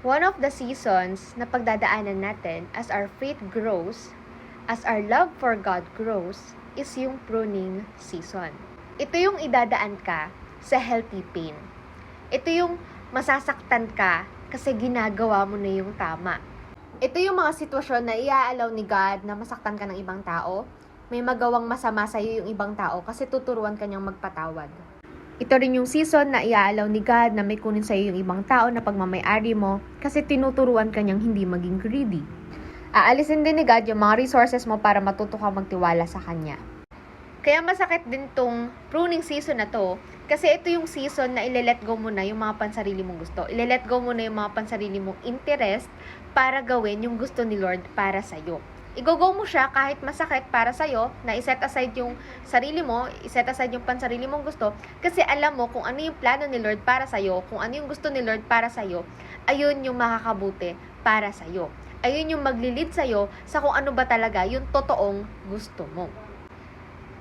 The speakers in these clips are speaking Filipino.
One of the seasons na pagdadaanan natin as our faith grows, as our love for God grows, is yung pruning season. Ito yung idadaan ka sa healthy pain. Ito yung masasaktan ka kasi ginagawa mo na yung tama. Ito yung mga sitwasyon na iaalaw ni God na masaktan ka ng ibang tao. May magawang masama sa'yo yung ibang tao kasi tuturuan ka niyang magpatawad. Ito rin yung season na iaalaw ni God na may kunin sa'yo yung ibang tao na pagmamayari mo kasi tinuturuan ka niyang hindi maging greedy. Aalisin din ni God yung mga resources mo para matuto ka magtiwala sa Kanya. Kaya masakit din tong pruning season na to kasi ito yung season na ile-let go mo na yung mga pansarili mong gusto. Ile-let go mo na yung mga pansarili mong interest para gawin yung gusto ni Lord para sa'yo. I-go mo siya kahit masakit para sa'yo na iset aside yung sarili mo, iset aside yung pansarili mong gusto kasi alam mo kung ano yung plano ni Lord para sa'yo, kung ano yung gusto ni Lord para sa'yo, ayun yung makakabuti para sa'yo. Ayun yung maglilid sa'yo sa kung ano ba talaga yung totoong gusto mo.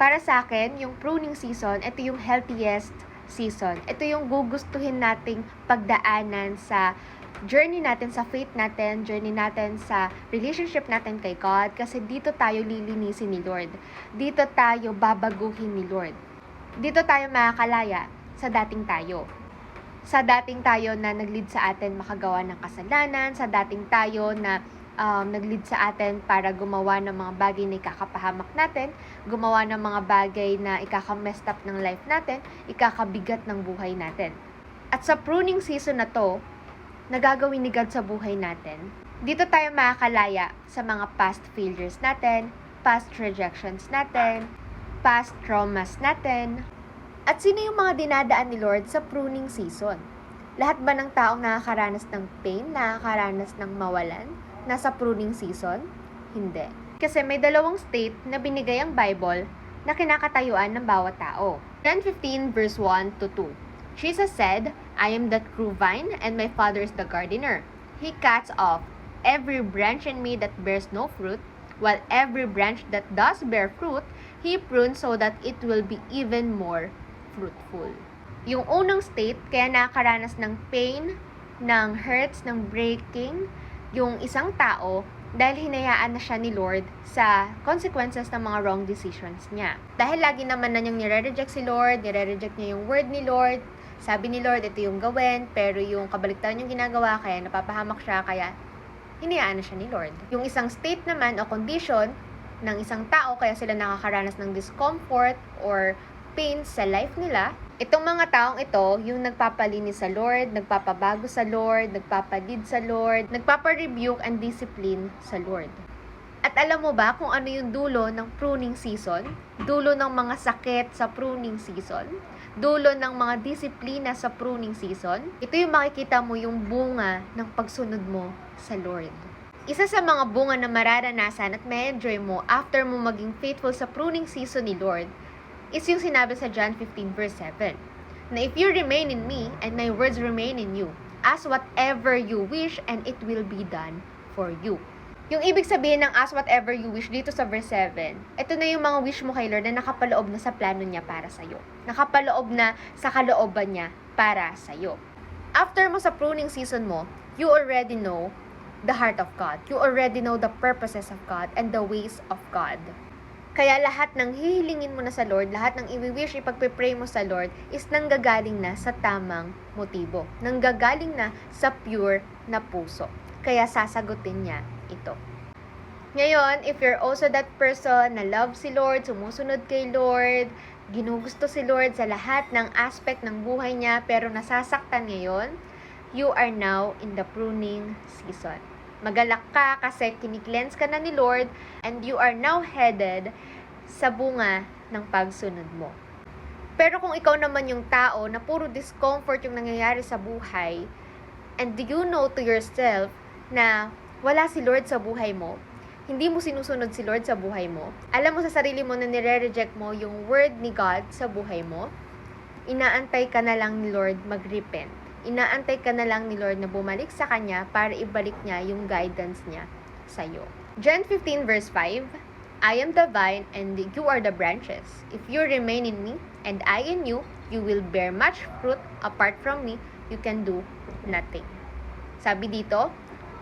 Para sa akin, yung pruning season, ito yung healthiest season. Ito yung gugustuhin nating pagdaanan sa journey natin, sa faith natin, journey natin sa relationship natin kay God. Kasi dito tayo lilinisin ni Lord. Dito tayo babaguhin ni Lord. Dito tayo makakalaya sa dating tayo. Sa dating tayo na nag-lead sa atin makagawa ng kasalanan, sa dating tayo na nag-lead sa atin para gumawa ng mga bagay na ikakapahamak natin, gumawa ng mga bagay na ikaka-messed up ng life natin, ikakabigat ng buhay natin. At sa pruning season na to, nagagawin ni God sa buhay natin, dito tayo makakalaya sa mga past failures natin, past rejections natin, past traumas natin. At sino yung mga dinadaan ni Lord sa pruning season? Lahat ba ng taong nakakaranas ng pain, nakakaranas ng mawalan, nasa pruning season? Hindi. Kasi may dalawang state na binigay ang Bible na kinakatayuan ng bawat tao. John 15 verse 1 to 2. Jesus said, I am the true vine and my Father is the gardener. He cuts off every branch in me that bears no fruit, while every branch that does bear fruit, He prunes so that it will be even more fruitful. Yung unang state, kaya nakakaranas ng pain, ng hurts, ng breaking, yung isang tao dahil hinayaan na siya ni Lord sa consequences ng mga wrong decisions niya. Dahil lagi naman na niyang nire-reject si Lord, nire-reject niya yung word ni Lord, sabi ni Lord, ito yung gawin, pero yung kabaligtaran yung ginagawa, kaya napapahamak siya, kaya hinayaan na siya ni Lord. Yung isang state naman o condition ng isang tao, kaya sila nakakaranas ng discomfort or pain sa life nila, itong mga taong ito, yung nagpapalinis sa Lord, nagpapabago sa Lord, nagpapalid sa Lord, nagpaparebuke and discipline sa Lord. At alam mo ba kung ano yung dulo ng pruning season? Dulo ng mga sakit sa pruning season? Dulo ng mga disiplina sa pruning season? Ito yung makikita mo yung bunga ng pagsunod mo sa Lord. Isa sa mga bunga na mararanasan at ma-enjoy mo after mo maging faithful sa pruning season ni Lord is yung sinabi sa John 15 verse 7, na if you remain in me and my words remain in you, ask whatever you wish and it will be done for you. Yung ibig sabihin ng ask whatever you wish dito sa verse 7, ito na yung mga wish mo kay Lord na nakapaloob na sa plano niya para sa'yo. Nakapaloob na sa kalooban niya para sa'yo. After mo sa pruning season mo, you already know the heart of God. You already know the purposes of God and the ways of God. Kaya lahat ng hihilingin mo na sa Lord, lahat ng i-wish, ipagpe-pray mo sa Lord is nanggagaling na sa tamang motibo. Nanggagaling na sa pure na puso. Kaya sasagutin niya ito. Ngayon, if you're also that person na love si Lord, sumusunod kay Lord, ginugusto si Lord sa lahat ng aspect ng buhay niya, pero nasasaktan ngayon, you are now in the pruning season. Magalak ka kasi kini-cleanse ka na ni Lord and you are now headed sa bunga ng pagsunod mo. Pero kung ikaw naman yung tao na puro discomfort yung nangyayari sa buhay and you know to yourself na wala si Lord sa buhay mo, hindi mo sinusunod si Lord sa buhay mo, alam mo sa sarili mo na nire-reject mo yung word ni God sa buhay mo, inaantay ka na lang ni Lord mag-repent. Inaantay ka na lang ni Lord na bumalik sa Kanya para ibalik niya yung guidance niya sa'yo. John 15 verse 5, I am the vine and you are the branches. If you remain in me and I in you, you will bear much fruit. Apart from me, you can do nothing. Sabi dito,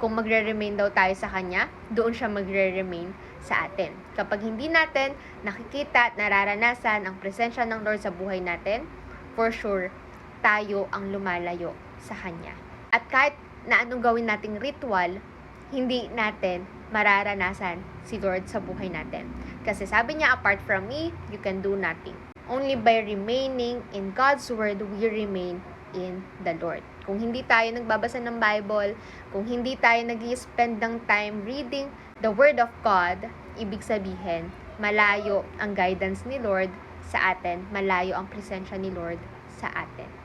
kung magre-remain daw tayo sa Kanya, doon siya magre-remain sa atin. Kapag hindi natin nakikita at nararanasan ang presensya ng Lord sa buhay natin, for sure, tayo ang lumalayo sa Kanya. At kahit na anong gawin nating ritual, hindi natin mararanasan si Lord sa buhay natin. Kasi sabi niya, apart from me, you can do nothing. Only by remaining in God's Word, we remain in the Lord. Kung hindi tayo nagbabasa ng Bible, kung hindi tayo nag-i-spend ng time reading the Word of God, ibig sabihin, malayo ang guidance ni Lord sa atin, malayo ang presensya ni Lord sa atin.